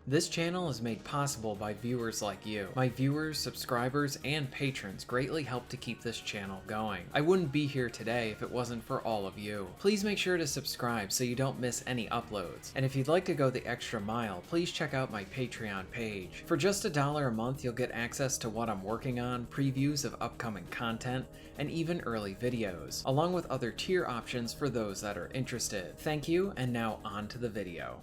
This channel is made possible by viewers like you. My viewers, subscribers, and patrons greatly help to keep this channel going. I wouldn't be here today if it wasn't for all of you. Please make sure to subscribe so you don't miss any uploads. And if you'd like to go the extra mile, please check out my Patreon page. For just $1 a month, you'll get access to what I'm working on, previews of upcoming content, and even early videos, along with other tier options for those that are interested. Thank you, and now on to the video.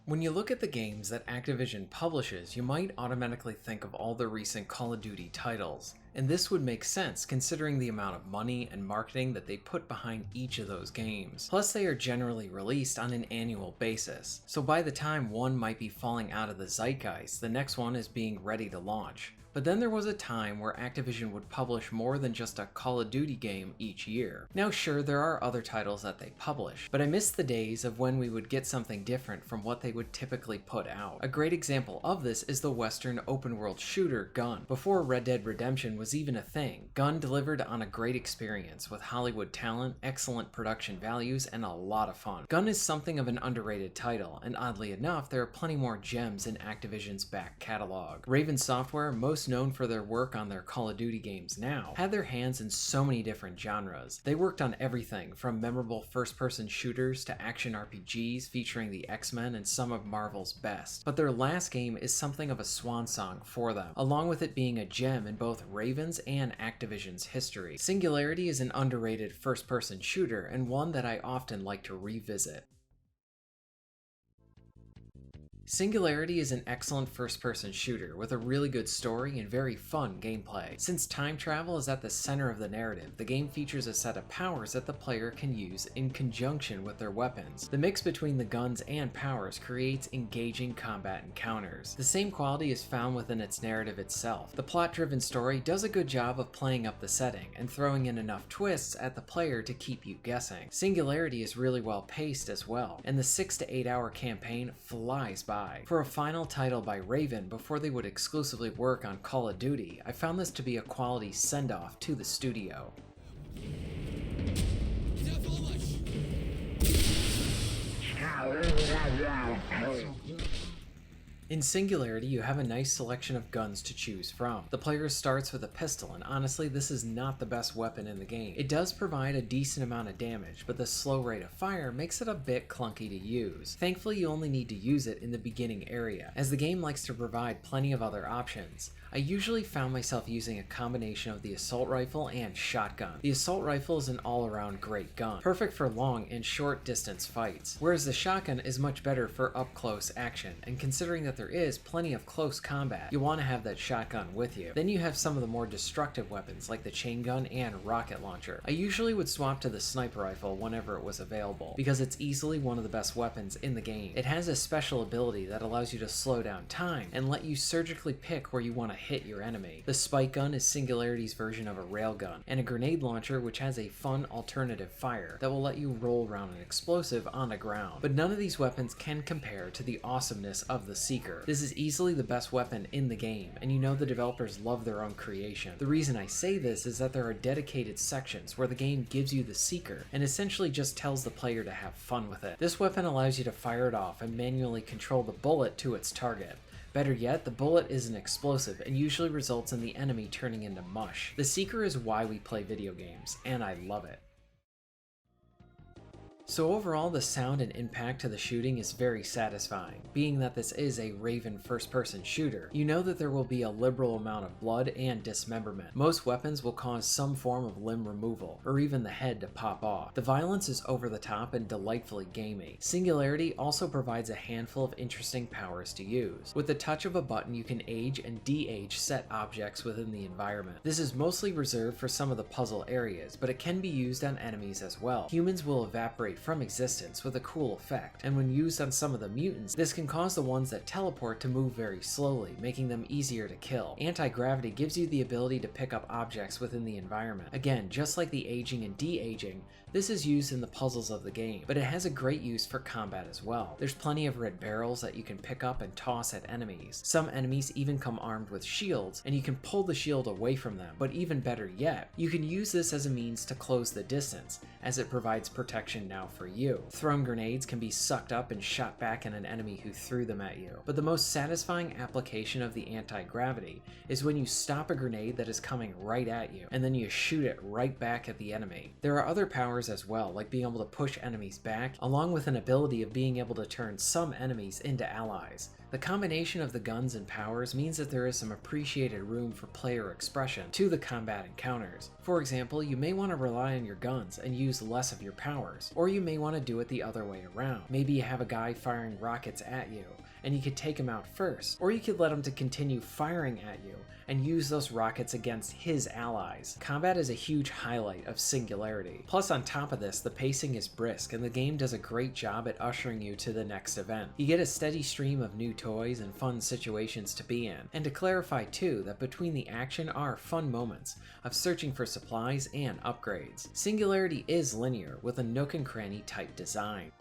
When you look at the games that Activision publishes, you might automatically think of all the recent Call of Duty titles, and this would make sense considering the amount of money and marketing that they put behind each of those games. Plus, they are generally released on an annual basis, so by the time one might be falling out of the zeitgeist, the next one is being ready to launch. But then there was a time where Activision would publish more than just a Call of Duty game each year. Now sure, there are other titles that they publish, but I miss the days of when we would get something different from what they would typically put out. A great example of this is the Western open world shooter Gun. Before Red Dead Redemption was even a thing, Gun delivered on a great experience with Hollywood talent, excellent production values, and a lot of fun. Gun is something of an underrated title, and oddly enough, there are plenty more gems in Activision's back catalog. Raven Software, most known for their work on their Call of Duty games now, had their hands in so many different genres. They worked on everything from memorable first-person shooters to action RPGs featuring the X-Men and some of Marvel's best. But their last game is something of a swan song for them, along with it being a gem in both Raven's and Activision's history. Singularity is an underrated first-person shooter and one that I often like to revisit. Singularity is an excellent first-person shooter with a really good story and very fun gameplay. Since time travel is at the center of the narrative, the game features a set of powers that the player can use in conjunction with their weapons. The mix between the guns and powers creates engaging combat encounters. The same quality is found within its narrative itself. The plot-driven story does a good job of playing up the setting and throwing in enough twists at the player to keep you guessing. Singularity is really well paced as well, and the 6 to 8 hour campaign flies by. For a final title by Raven before they would exclusively work on Call of Duty, I found this to be a quality send-off to the studio. In Singularity, you have a nice selection of guns to choose from. The player starts with a pistol, and honestly, this is not the best weapon in the game. It does provide a decent amount of damage, but the slow rate of fire makes it a bit clunky to use. Thankfully, you only need to use it in the beginning area, as the game likes to provide plenty of other options. I usually found myself using a combination of the assault rifle and shotgun. The assault rifle is an all-around great gun, perfect for long and short distance fights, whereas the shotgun is much better for up-close action, and considering that there is plenty of close combat, you want to have that shotgun with you. Then you have some of the more destructive weapons like the chain gun and rocket launcher. I usually would swap to the sniper rifle whenever it was available, because it's easily one of the best weapons in the game. It has a special ability that allows you to slow down time and let you surgically pick where you want to hit your enemy. The spike gun is Singularity's version of a railgun, and a grenade launcher which has a fun alternative fire that will let you roll around an explosive on the ground. But none of these weapons can compare to the awesomeness of the Seeker. This is easily the best weapon in the game, and you know the developers love their own creation. The reason I say this is that there are dedicated sections where the game gives you the Seeker and essentially just tells the player to have fun with it. This weapon allows you to fire it off and manually control the bullet to its target. Better yet, the bullet is an explosive and usually results in the enemy turning into mush. The Seeker is why we play video games, and I love it. So overall, the sound and impact to the shooting is very satisfying. Being that this is a Raven first-person shooter, you know that there will be a liberal amount of blood and dismemberment. Most weapons will cause some form of limb removal, or even the head to pop off. The violence is over the top and delightfully gamey. Singularity also provides a handful of interesting powers to use. With the touch of a button, you can age and de-age set objects within the environment. This is mostly reserved for some of the puzzle areas, but it can be used on enemies as well. Humans will evaporate from existence with a cool effect, and when used on some of the mutants, this can cause the ones that teleport to move very slowly, making them easier to kill. Anti-gravity gives you the ability to pick up objects within the environment. Again, just like the aging and de-aging, this is used in the puzzles of the game, but it has a great use for combat as well. There's plenty of red barrels that you can pick up and toss at enemies. Some enemies even come armed with shields, and you can pull the shield away from them, but even better yet, you can use this as a means to close the distance, as it provides protection now out for you. Thrown grenades can be sucked up and shot back at an enemy who threw them at you. But the most satisfying application of the anti-gravity is when you stop a grenade that is coming right at you, and then you shoot it right back at the enemy. There are other powers as well, like being able to push enemies back, along with an ability of being able to turn some enemies into allies. The combination of the guns and powers means that there is some appreciated room for player expression to the combat encounters. For example, you may want to rely on your guns and use less of your powers, or you may want to do it the other way around. Maybe you have a guy firing rockets at you, and you could take him out first, or you could let him to continue firing at you and use those rockets against his allies. Combat is a huge highlight of Singularity. Plus, on top of this, the pacing is brisk and the game does a great job at ushering you to the next event. You get a steady stream of new toys and fun situations to be in. And to clarify too, that between the action are fun moments of searching for supplies and upgrades. Singularity is linear with a nook and cranny type design.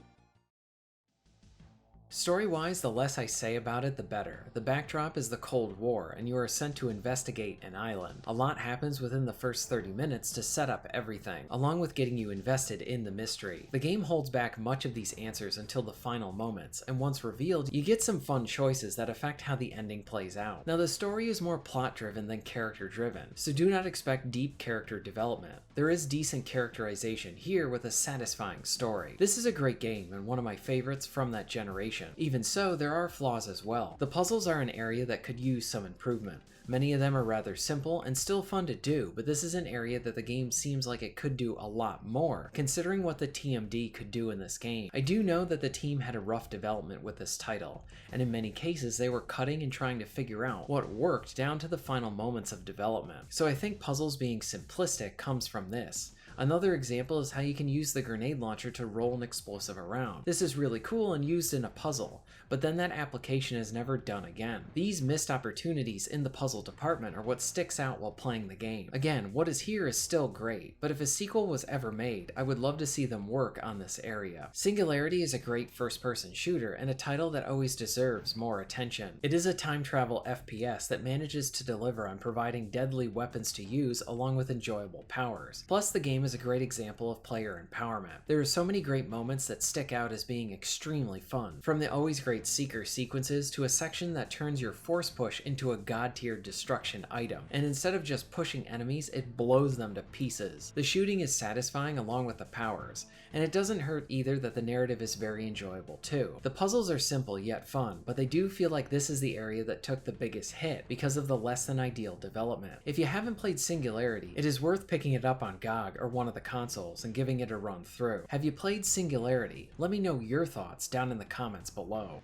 Story-wise, the less I say about it, the better. The backdrop is the Cold War, and you are sent to investigate an island. A lot happens within the first 30 minutes to set up everything, along with getting you invested in the mystery. The game holds back much of these answers until the final moments, and once revealed, you get some fun choices that affect how the ending plays out. Now, the story is more plot-driven than character-driven, so do not expect deep character development. There is decent characterization here with a satisfying story. This is a great game, and one of my favorites from that generation. Even so, there are flaws as well. The puzzles are an area that could use some improvement. Many of them are rather simple and still fun to do, but this is an area that the game seems like it could do a lot more, considering what the TMD could do in this game. I do know that the team had a rough development with this title, and in many cases they were cutting and trying to figure out what worked down to the final moments of development. So I think puzzles being simplistic comes from this. Another example is how you can use the grenade launcher to roll an explosive around. This is really cool and used in a puzzle, but then that application is never done again. These missed opportunities in the puzzle department are what sticks out while playing the game. Again, what is here is still great, but if a sequel was ever made, I would love to see them work on this area. Singularity is a great first-person shooter and a title that always deserves more attention. It is a time travel FPS that manages to deliver on providing deadly weapons to use along with enjoyable powers. Plus, the game is a great example of player empowerment. There are so many great moments that stick out as being extremely fun, from the always great Seeker sequences to a section that turns your force push into a god-tier destruction item, and instead of just pushing enemies, it blows them to pieces. The shooting is satisfying along with the powers, and it doesn't hurt either that the narrative is very enjoyable too. The puzzles are simple yet fun, but they do feel like this is the area that took the biggest hit because of the less than ideal development. If you haven't played Singularity, it is worth picking it up on GOG or one of the consoles and giving it a run through. Have you played Singularity? Let me know your thoughts down in the comments below.